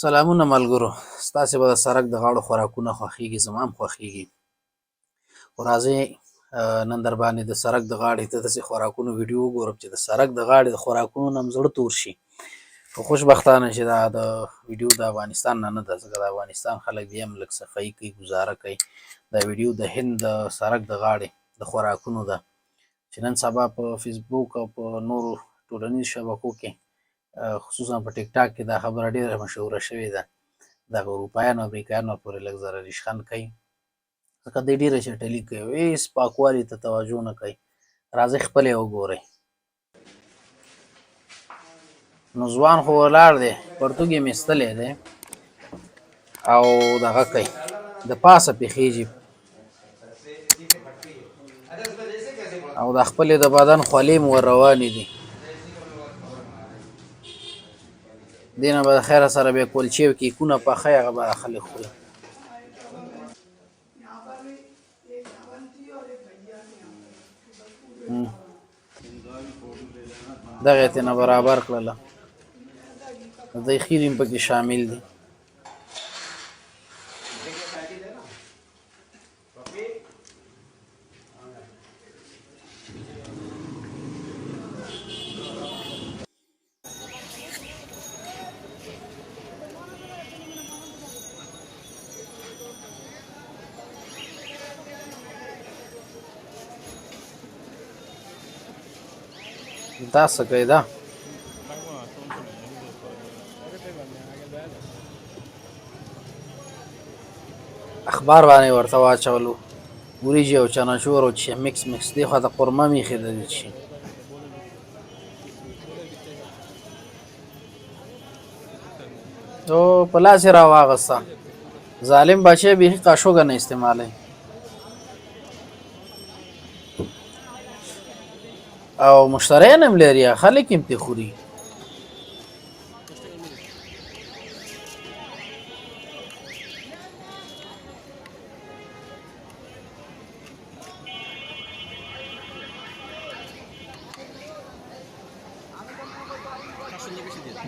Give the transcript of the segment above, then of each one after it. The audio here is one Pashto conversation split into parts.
سلامونه ملګرو، ستاسې به د سړک د غاړو خوراکونه خوښېږي، زما هم خوښېږي. خو راځئ نن در باندې د سړک د غاړې د داسې خوراکونو ویډیو وګورم چې د سړک د غاړې د خوراکونو نه م زړه تور شي. خو خوشبختانه چې دا د ویډیو د افغانستان نه ده، ځکه د افغانستان خلک بیا هم لږ صفایي کوي، ګزاره کوي. دا ویډیو د هند د سړک د غاړې د خوراکونو ده چې نن سبا په فیسبوک او په نورو ټولنیزو شبکو کې خصوصا په ټیک ټاک کې دا خبره ډېره مشهوره شوې ده. دغه اروپایانو امیریکایانو پورې لږ ذره ریشخند کوي، ځکه دوی ډېره چټلي کوي، هېڅ پاکوالي ته توجه نه کوي. راځئ خپل یې وګورئ. نو ځوان خو ولاړ دی، پرتوګ یې میستلی دی او دغه کوي، د پاسه پې خیژي او د خپلې د بدن خولې م ور روانې دي. دې نه به د خیره سره بیا کلچې او کیکونه پخوي، هغه به خلک خوري. دغه یې ترېنه برابر کړله، د دوی خیرې هم پکې شامل دي. دا څه کوي دا؟ اخبار باندې ورته واچولو، وریجې او چناچور او چې مکس مکس دې خوا ته قورمه مې ایښې ده دې شي. او په لاس یې را واغسته، ظالم بچی بیخي قاشوګه نه استعمالوي او مشتریان هم لري، خلک هم پرې خوري.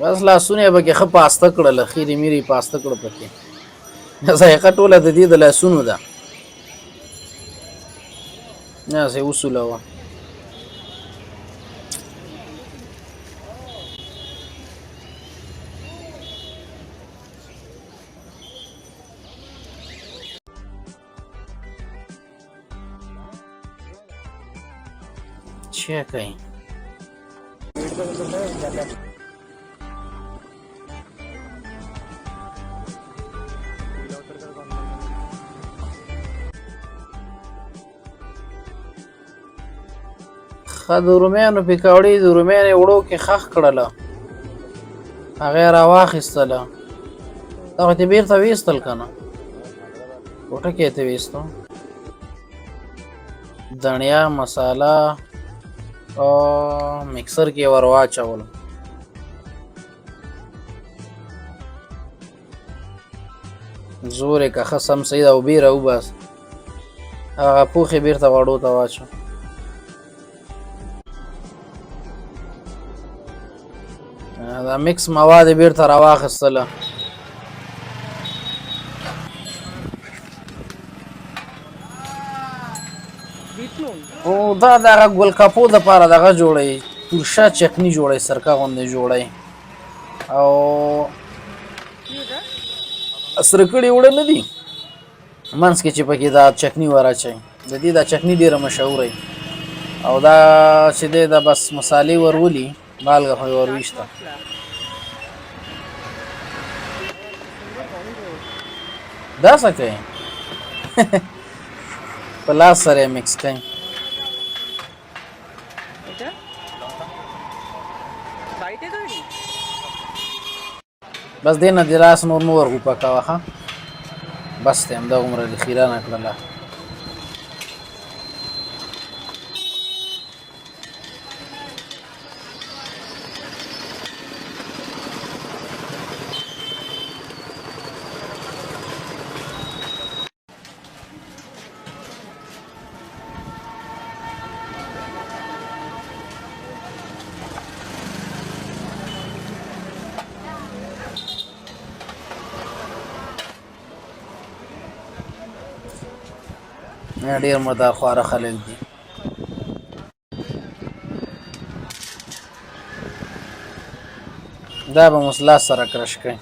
بس لاسونه یې پکې ښه پاسته کړله، خیرې میرې یې پاسته کړه پکې، ذایقه ټوله د دې د لاسونو ده. داسې وسولوه. چی کوي؟ ښه د رومیانو پکوړې د رومیانو وړو کې ښخ کړله، هغه یې را واخیستله، دغه ترې بېرته ویستل که نه، کوټه کې یې ترې ویستو، دڼیا مساله او مکسر کې یې ور واچول. زور یې که ښه سم صحیح ده، اوبه یې را وباسه، هغه پوښ یې بېرته غوړو ته واچو. دا مکس مواد یې بېرته را واخیستله. او دا دغه ګل کپو دپاره دغه جوړوي، تورشه چکني جوړوي، سرکه غوندې جوړوي او سره کړي اوړه نه دي منځ کې چې پکې دا چکني ور اچوي، د دې دا چکني ډېره مشهوره وي. او دا چې دی دا بس مسالې ور ولي، مالګه خو یې ور ویشته. دا څه کوي؟ په لاس سره یې مکس کوي. بس دې نه دې لاس نور مه ور غوپه کوه ښه، بس دی همدغومره دې خیرانه کړله. ډېر مردار خواره خلک دي. دا به مو لاس سره کرش کوي.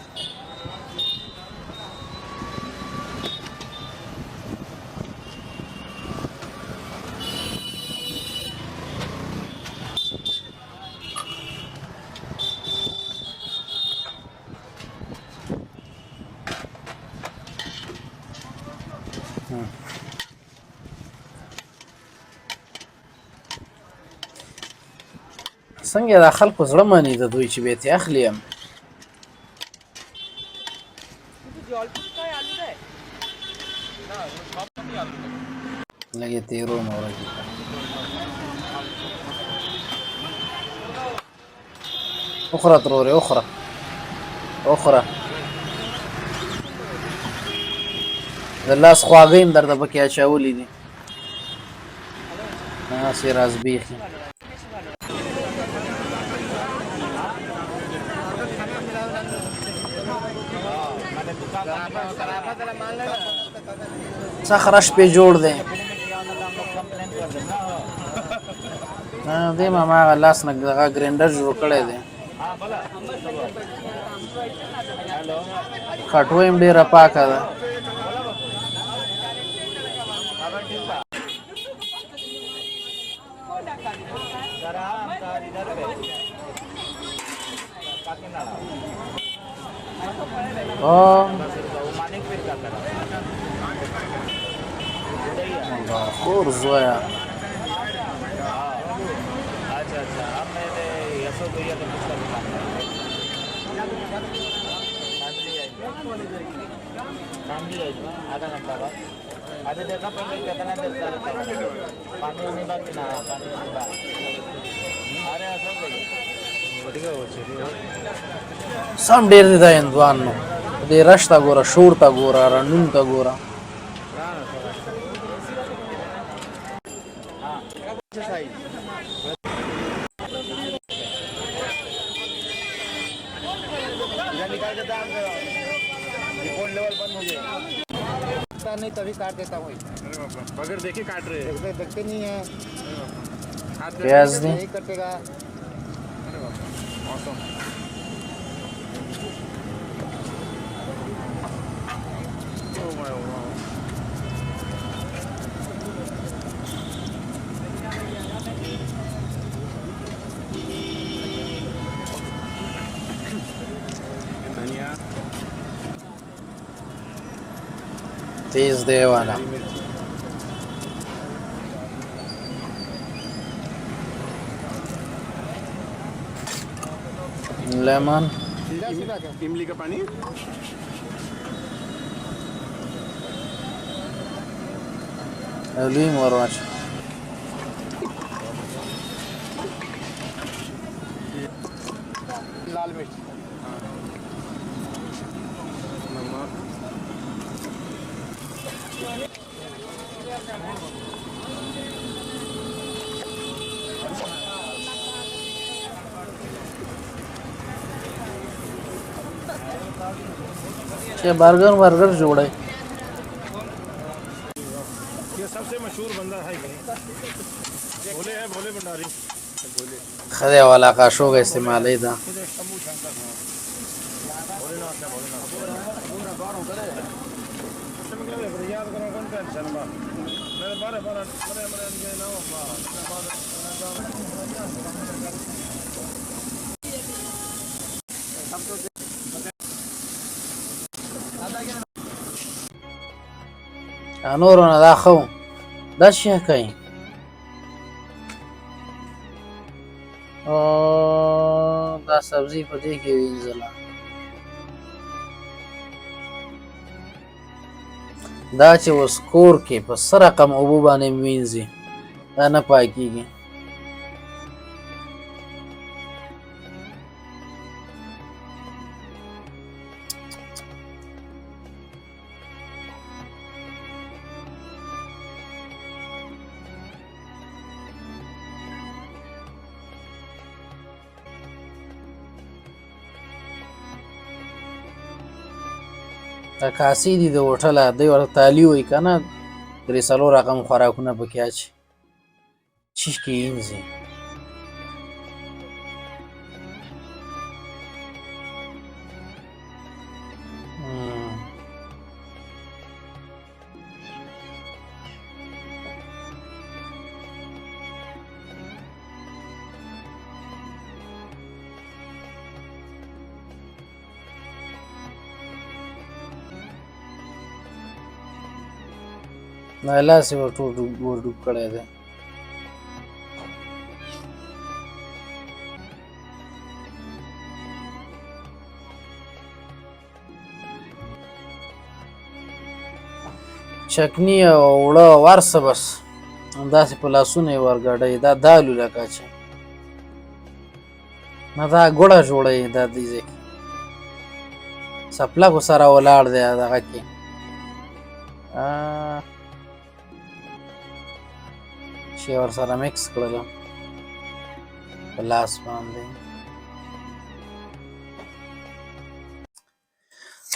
څنګه دا خلکو زړه مني د دوی چې بیتې اخلي یم. لږ یې تېرو نو ورځې اخره ترورې اخره د لاس خواږه یم درته پکې اچولي دي. هسې رازبېښي. څه خرش پې جوړ دی. دې ماما هغه لاس نه دغه ګرینډر جوړ کړی دی. خټو یم ډېره پاکه ده. خور زویا आधा घंटा बाद आधे देखा पहले कितना देर चलता है पानी नहीं बाकी ना पानी नहीं बाकी अरे सब سم ډېر دي دا هندوان نو دې رش ته ګوره شور ته ګوره رنډون ته ګوره नहीं तभी काट देता हूँ बगैर देखे काट रहे देखते नहीं है प्याज नहीं कटेगा तेज दे वाला लेमन इमली का पानी लीम और वाच लाल मिर्च बर्गर जोड़े ये सबसे मशहूर बंदा है भोले भंडारी खदे वाला का शो का इस्तेमाल है था نورونه دا خو دا شي کوي او دا سبزی په دې کې وینځله دا چې اوس کور کې په څه رقم اوبو باندې وینځي دا نه پاکېږي کاسې دي د هوټله دوی ورته تالي وایي که نه درې څلور رقم خوراکونه پکې اچي چیشکې اینځي. نه لاس یې ورټول ور ډوب کړی دی. چکني او اوړه ورسه بس همداسې په لاسونه یې ورګډوي. دا دالو لکه چې نه دا ګوړه جوړوي. دا دې ځای کې سپلکو سره ولاړ دی دغه کې چې ورسره مکس کړله په لاس باندې.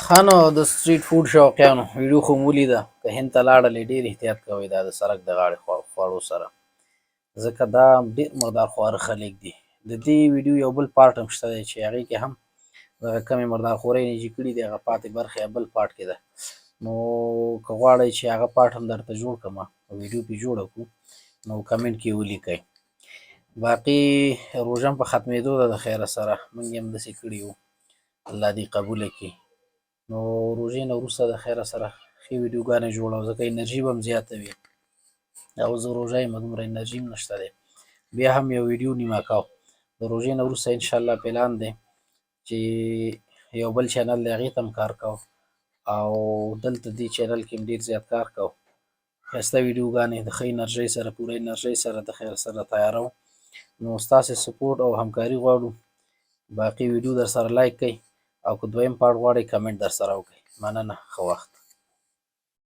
ښه نو د سټریټ فوډ شوقیانو ویډیو خو مو ولیده. که هند ته لاړلې ډېر احتیاط کوئ دا د سړک د غاړې خوړو سره، ځکه دا ډېر مردار خواره خلک دي. د دې ویډیو یو بل پارټ هم شته دی چې هغې کې هم دغه کمې مردارخورۍ نجي کړي دي، هغه پاتې برخې بل پارټ کې ده. نو که غواړئ چې هغه پارټ هم درته جوړ کړم او ویډیو پې جوړه کړو نو کمنټ کې ولیکئ. باقي روژه هم په ختمېدو ده د خیره سره، موږ یې همداسې کړي وو، الله دې قبوله کړي. نو روژې نه وروسته د خیره سره ښې ویډیوګانې جوړوم ځکه انرژي به هم زیاته وي او زه روژه یم دومره انرژي هم نشته دی. بیا هم یو ویډیو نیمه کوم. د روژې نه وروسته انشاءالله پلان دی چې یو بل چینل دی هغې ته هم کار کوم او دلته دې چینل کې هم ډېر زیات کار کوم. ښایسته ویډیوګانې د ښه انرژۍ سره پوره انرژۍ سره د خیر سره تیاروم. نو ستاسې سپورټ او همکاري غواړو. باقي ویډیو در سره لایک کړئ او که دویم پارټ غواړئ کمنټ در سره وکړئ. مننه، ښه وخت.